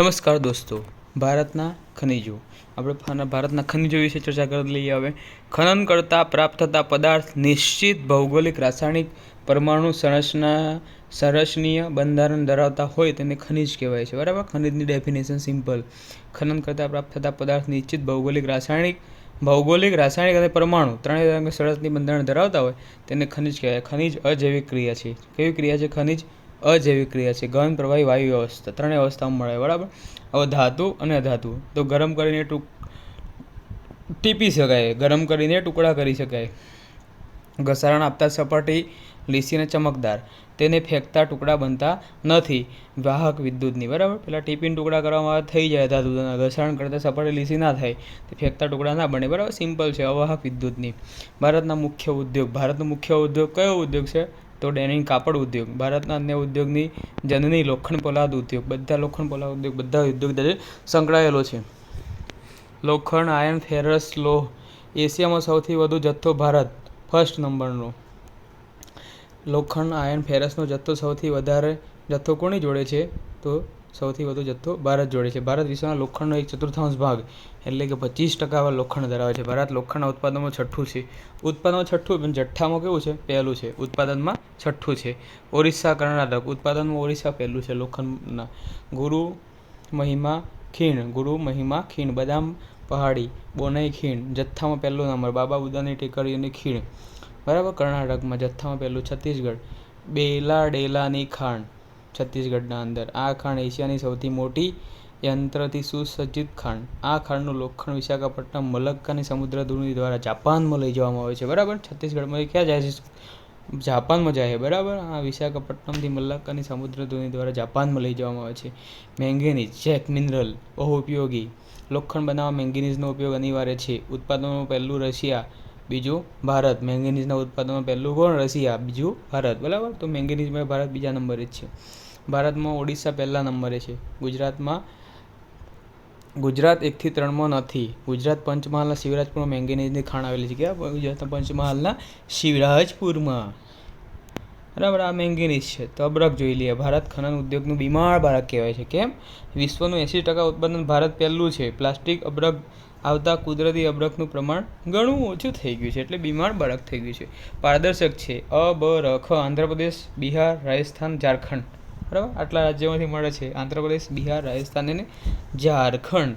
નમસ્કાર દોસ્તો, ભારતના ખનિજો. આપણે ભારતના ખનિજો વિશે ચર્ચા કરી લઈએ. હવે ખનન કરતાં પ્રાપ્ત થતા પદાર્થ નિશ્ચિત ભૌગોલિક, રાસાયણિક, પરમાણુ સંરચનીય બંધારણ ધરાવતા હોય તેને ખનિજ કહેવાય છે. બરાબર. ખનિજની ડેફિનેશન સિમ્પલ. ખનન કરતાં પ્રાપ્ત થતા પદાર્થ નિશ્ચિત ભૌગોલિક, રાસાયણિક અને પરમાણુ ત્રણેય સંરચનાની બંધારણ ધરાવતા હોય તેને ખનિજ કહેવાય. ખનિજ અજૈવિક ક્રિયા છે. કેવી ક્રિયા છે? ખનિજ અજૈવિક ક્રિયા છે. ઘન, પ્રવાહી, વાયુ અવસ્થા ત્રણેય અવસ્થામાં મળે. બરાબર. હવે ધાતુ અને અધાતુ તો ગરમ કરીને ટીપી શકાય, ગરમ કરીને ટુકડા કરી શકાય. ઘસારણ આપતા સપાટી લીસી અને ચમકદાર, તેને ફેંકતા ટુકડા બનતા નથી. વાહક વિદ્યુતની. બરાબર. પેલા ટીપીને ટુકડા કરવામાં આવે થઈ જાય ધાતુ, ઘસારણ કરતાં સપાટી લીસી ના થાય, તે ફેંકતા ટુકડા ના બને. બરાબર. સિમ્પલ છે. અવાહક વિદ્યુતની. ભારતના મુખ્ય ઉદ્યોગ. ભારતનો મુખ્ય ઉદ્યોગ કયો ઉદ્યોગ છે? તો ડેનિમ કાપડ ઉદ્યોગ. ભારતના અન્ય ઉદ્યોગની જનની લોખંડ પોલાદ ઉદ્યોગ. બધા લોખંડ પોલાદ ઉદ્યોગ, બધા ઉદ્યોગ સાથે સંકળાયેલો છે. લોખંડ, આયર્ન, ફેરસ, લોહ. એશિયામાં સૌથી વધુ જથ્થો ભારત ફર્સ્ટ નંબરનો. લોખંડ, આયર્ન, ફેરસનો જથ્થો સૌથી વધારે જથ્થો કોની જોડે છે? તો સૌથી વધુ જથ્થો ભારત જોડે છે. ભારત વિશ્વના લોખંડનો 1/4 ભાગ એટલે કે 25% લોખંડ ધરાવે છે. ભારત લોખંડના ઉત્પાદનમાં છઠ્ઠું છે. ઉત્પાદનમાં છઠ્ઠું પણ જથ્થામાં કેવું છે? પહેલું છે. ઉત્પાદનમાં છઠ્ઠું છે. ઓરિસ્સા, કર્ણાટક. ઉત્પાદનમાં ઓરિસ્સા પહેલું છે લોખંડના. ગુરુ મહિમા ખીણ, બદામ પહાડી, બોનાઈ ખીણ. જથ્થામાં પહેલો નંબર. બાબા બુદાની ટેકરીઓની ખીણ. બરાબર. કર્ણાટકમાં. જથ્થામાં પહેલું. છત્તીસગઢ, બેલાડેલાની ખાણ છત્તીસગઢના અંદર. આ ખાણ એશિયાની સૌથી મોટી યંત્રથી સુસજ્જિત ખાણ. આ ખાણનું લોખંડ વિશાખાપટ્ટનમ મલક્કાની સમુદ્રધુની દ્વારા જાપાનમાં લઈ જવામાં આવે છે. બરાબર. છત્તીસગઢમાં ક્યાં જાય છે? જાપાનમાં જાય છે. બરાબર. આ વિશાખાપટ્ટનમથી મલક્કાની સમુદ્રધુની દ્વારા જાપાનમાં લઈ જવામાં આવે છે. મેંગેનીઝ, ઝેક મિનરલ, બહુ ઉપયોગી. લોખંડ બનાવવા મેંગેનીઝનો ઉપયોગ અનિવાર્ય છે. ઉત્પાદનમાં પહેલું રશિયા, બીજું ભારત. મેંગેનીઝના ઉત્પાદનમાં પહેલું કોણ? રશિયા, બીજું ભારત. બરાબર. તો મેંગેનીઝમાં ભારત બીજા નંબરે જ છે. ભારતમાં ઓડિશા પહેલા નંબરે છે. ગુજરાત 1 થી 3માં નથી. ગુજરાત પંચમહાલના શિવરાજપુરમાં મેંગેનીઝની ખાણ આવેલી છે. ક્યાં? ગુજરાતના પંચમહાલના શિવરાજપુરમાં. બરાબર. આ મેંગેનીઝ છે. તો અબ્રક જોઈ લઈએ. ભારત ખનન ઉદ્યોગનું બીમાર બાળક કહેવાય છે. કેમ? વિશ્વનું 80% ઉત્પાદન ભારત પહેલું છે. પ્લાસ્ટિક અબ્રક આવતા કુદરતી અબ્રકનું પ્રમાણ ઘણું ઓછું થઈ ગયું છે, એટલે બીમાર બાળક થઈ ગયું છે. પારદર્શક છે. અ, બ, ર, ખ. આંધ્રપ્રદેશ, બિહાર, રાજસ્થાન, ઝારખંડ. બરાબર. આટલા રાજ્યોમાંથી મળે છે. આંધ્રપ્રદેશ, બિહાર, રાજસ્થાન અને ઝારખંડ.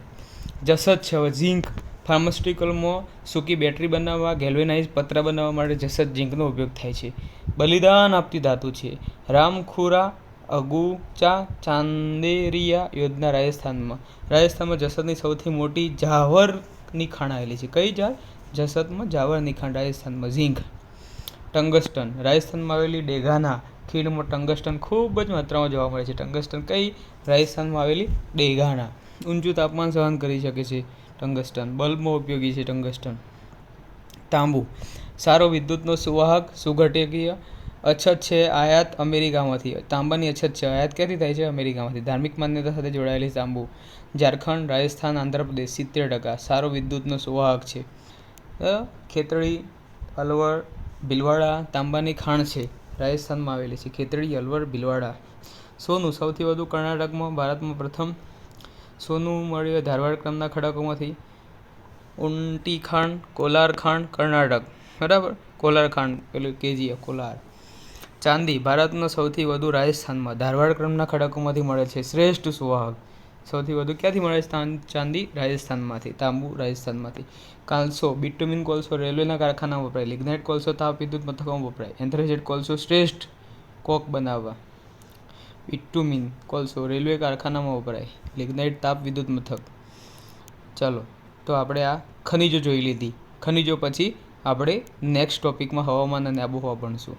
જસત છે. હવે ઝીંક. ફાર્માસ્યુટિકલમાં સૂકી બેટરી બનાવવા, ગેલ્વેનાઇઝ પતરા બનાવવા માટે જસત ઝીંકનો ઉપયોગ થાય છે. બલિદાન આપતી ધાતુ છે. રામખુરા, અગુચા, ચાંદેરિયા યોજના. રાજસ્થાનમાં જસતની સૌથી મોટી જાવરની ખાણ આવેલી છે. કઈ જાર? જસતમાં જાવરની ખાણ રાજસ્થાનમાં. ઝીંક. ટંગસ્ટન. રાજસ્થાનમાં આવેલી ડેગાના ખીણમાં ટંગસ્ટન ખૂબ જ માત્રામાં જોવા મળે છે. ટંગસ્ટન કઈ? રાજસ્થાનમાં આવેલી ડેગાના. ઊંચું તાપમાન સહન કરી શકે છે ટંગસ્ટન. બલ્બમાં ઉપયોગી છે ટંગસ્ટન. તાંબુ. સારો વિદ્યુતનો સુવાહક, સુઘટકીય. અછત છે આયાત અમેરિકામાંથી. તાંબાની અછત છે. આયાત ક્યાંથી થાય છે? અમેરિકામાંથી. ધાર્મિક માન્યતા સાથે જોડાયેલી તાંબુ. ઝારખંડ, રાજસ્થાન, આંધ્રપ્રદેશ. 70%. સારો વિદ્યુતનો સુવાહક છે. ખેતડી, અલવર, ભીલવાડા તાંબાની ખાણ છે. રાજસ્થાનમાં આવેલી છે. ખેતડી, અલવર, ભીલવાડા. સોનું સૌથી વધુ કર્ણાટકમાં. ભારતમાં પ્રથમ સોનું મળ્યું ધારવાડ ક્રમના ખડકોમાંથી. ઊંટી ખાણ, કોલાર ખાણ, કર્ણાટક. બરાબર. કોલાર ખાણ પેલું કેજીએફ કોલાર. ચાંદી ભારતનો સૌથી વધુ રાજસ્થાનમાં ધારવાડ ક્રમના ખડકોમાંથી મળે છે. શ્રેષ્ઠ સુવાહક સૌથી વધુ ક્યાંથી મળે છે? ચાંદી રાજસ્થાનમાંથી. તાંબુ રાજસ્થાનમાંથી. કાલસો, બિટુમિન કોલસો રેલવેના કારખાનામાં વપરાય. લિગ્નાઇટ કોલસો તાપ વિદ્યુત મથકોમાં વપરાય. એન્થ્રેસાઇટ કોલસો શ્રેષ્ઠ કોક બનાવવા. બિટુમિન કોલસો રેલવે કારખાનામાં વપરાય. લિગ્નાઇટ તાપ વિદ્યુત મથક. ચાલો, તો આપણે આ ખનિજો જોઈ લીધી. ખનિજો પછી આપણે નેક્સ્ટ ટોપિકમાં હવામાન અને આબોહવા ભણીશું.